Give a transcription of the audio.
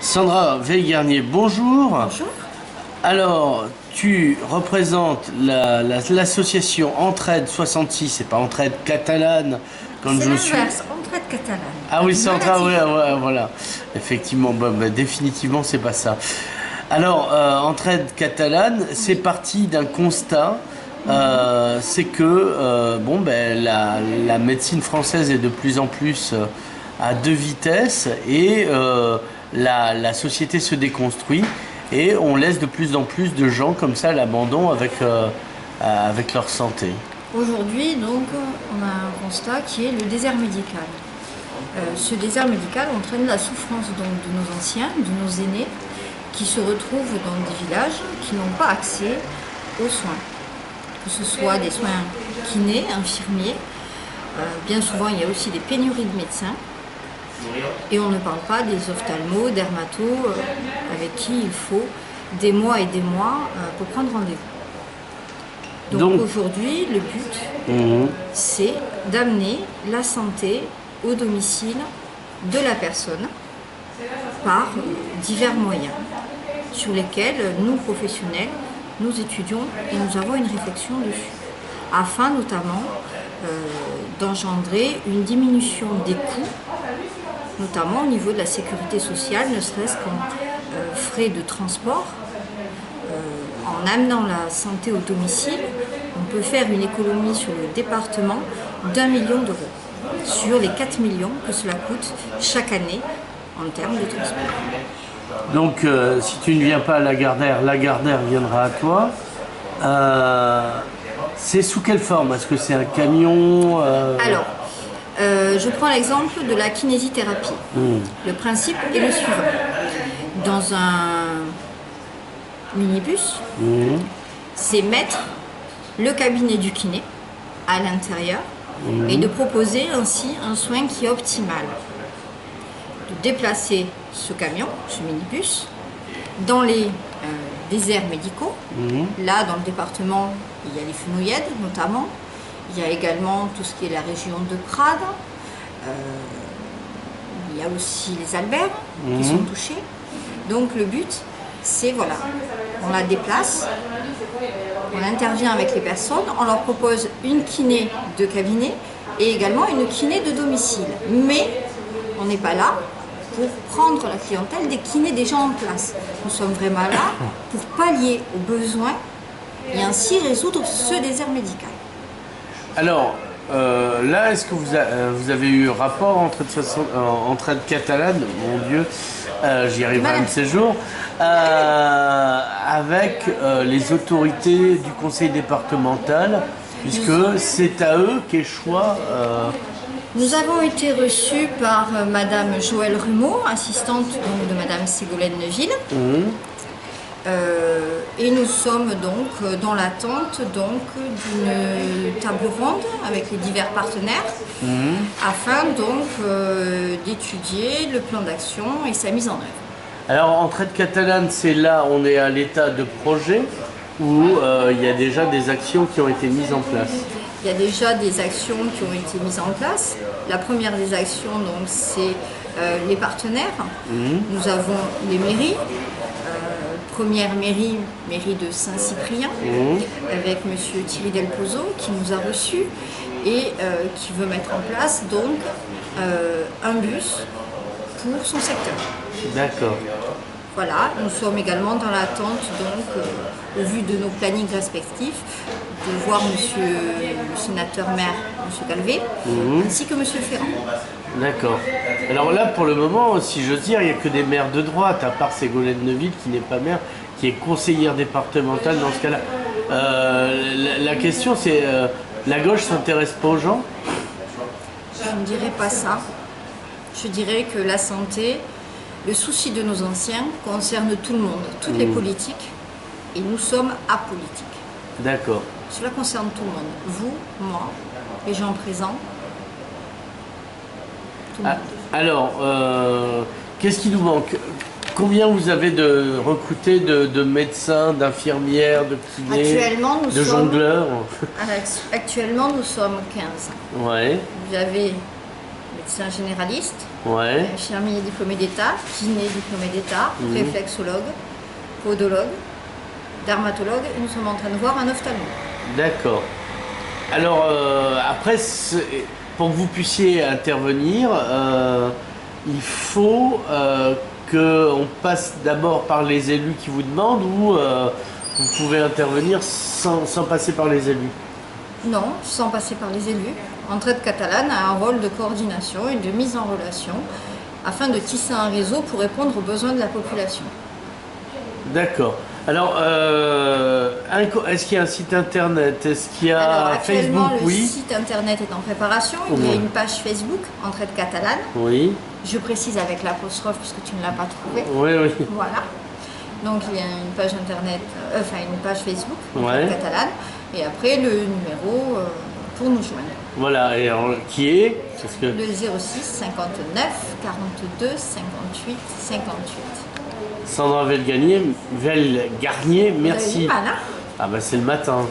Sandra Veil-Garnier, bonjour. Bonjour. Alors, tu représentes l'association Entraide 66, c'est pas Entraide catalane, comme C'est je suis. l'inverse, Entraide catalane. Ah oui, c'est Entraide, Maladie. ouais, voilà. Effectivement, définitivement, c'est pas ça. Alors, Entraide catalane, c'est parti d'un constat. C'est que la médecine française est de plus en plus à deux vitesses et la société se déconstruit et on laisse de plus en plus de gens comme ça à l'abandon avec leur santé. Aujourd'hui, donc, on a un constat qui est le désert médical. Ce désert médical entraîne la souffrance donc, de nos anciens, de nos aînés, qui se retrouvent dans des villages qui n'ont pas accès aux soins. Que ce soit des soins kinés, infirmiers. Bien souvent, il y a aussi des pénuries de médecins. Et on ne parle pas des ophtalmos, dermatos, avec qui il faut des mois et des mois pour prendre rendez-vous. Donc aujourd'hui, le but, c'est d'amener la santé au domicile de la personne par divers moyens sur lesquels nous, professionnels, nous étudions et nous avons une réflexion dessus, afin notamment d'engendrer une diminution des coûts, notamment au niveau de la sécurité sociale, ne serait-ce qu'en frais de transport. En amenant la santé au domicile, on peut faire une économie sur le département d'1 million d'euros, sur les 4 millions que cela coûte chaque année en termes de transport. Donc, si tu ne viens pas à Lagardère viendra à toi. C'est sous quelle forme? Est-ce que c'est un camion Alors, je prends l'exemple de la kinésithérapie. Le principe est le suivant. Dans un minibus, c'est mettre le cabinet du kiné à l'intérieur et de proposer ainsi un soin qui est optimal. De déplacer ce camion, ce minibus, dans les déserts médicaux. Là, dans le département, il y a les Fenouillèdes notamment. Il y a également tout ce qui est la région de Prades. Il y a aussi les Alberts qui sont touchés. Donc le but, c'est voilà, on la déplace, on intervient avec les personnes, on leur propose une kiné de cabinet et également une kiné de domicile. Mais on n'est pas là pour prendre la clientèle des kinés déjà en place. Nous sommes vraiment là pour pallier aux besoins et ainsi résoudre ce désert médical. Alors, là, est-ce que vous avez eu rapport entre Entraide catalane, mon Dieu, j'y arriverai un de ces jours, avec les autorités du conseil départemental, puisque c'est à eux qu'est choix. Nous avons été reçus par Madame Joëlle Rumeau, assistante donc, de Madame Ségolène Neuville. Et nous sommes donc dans l'attente d'une table ronde avec les divers partenaires afin donc d'étudier le plan d'action et sa mise en œuvre. Alors, Entraide catalane, c'est là, on est à l'état de projet où il y a déjà des actions qui ont été mises en place. Il y a déjà des actions qui ont été mises en place. La première des actions, donc, c'est les partenaires. Nous avons les mairies. Première mairie de Saint-Cyprien, avec M. Thierry Delpozo qui nous a reçus et qui veut mettre en place donc un bus pour son secteur. D'accord. Voilà, nous sommes également dans l'attente donc au vu de nos plannings respectifs de voir monsieur le sénateur maire, M. Calvé, ainsi que M. Ferrand. D'accord. Alors là, pour le moment, si j'ose dire, il n'y a que des maires de droite, à part Ségolène Neuville, qui n'est pas maire, qui est conseillère départementale dans ce cas-là. La question, c'est, la gauche s'intéresse pas aux gens? Je ne dirais pas ça. Je dirais que la santé, le souci de nos anciens concerne tout le monde, toutes les politiques, et nous sommes apolitiques. D'accord. Cela concerne tout le monde. Vous, moi, les gens présents. Alors, qu'est-ce qui nous manque? Combien vous avez de recrutés de médecins, d'infirmières, de kinés, de jongleurs? Actuellement, nous sommes 15. Ouais. Vous avez le médecin généraliste, Ouais. infirmier diplômé d'État, kiné diplômé d'État, réflexologue, podologue, dermatologue, et nous sommes en train de voir un ophtalmo. D'accord. Alors, après, pour que vous puissiez intervenir, il faut qu'on passe d'abord par les élus qui vous demandent ou vous pouvez intervenir sans passer par les élus? Non, sans passer par les élus. Entraide Catalane a un rôle de coordination et de mise en relation afin de tisser un réseau pour répondre aux besoins de la population. D'accord. Alors, est-ce qu'il y a un site internet? Est-ce qu'il y a Alors actuellement, Facebook? le Oui. site internet est en préparation. Il y a une page Facebook, Entraide Catalane. Oui. Je précise avec l'apostrophe puisque tu ne l'as pas trouvé. Oui, oui. Voilà. Donc il y a une page internet, une page Facebook, Ouais. Catalane, et après le numéro pour nous joindre. Voilà. Et qui est? Parce que... Le 06 59 42 58 58. Sandra Velgarnier, merci. Vous avez du mal, hein? Ah bah c'est le matin.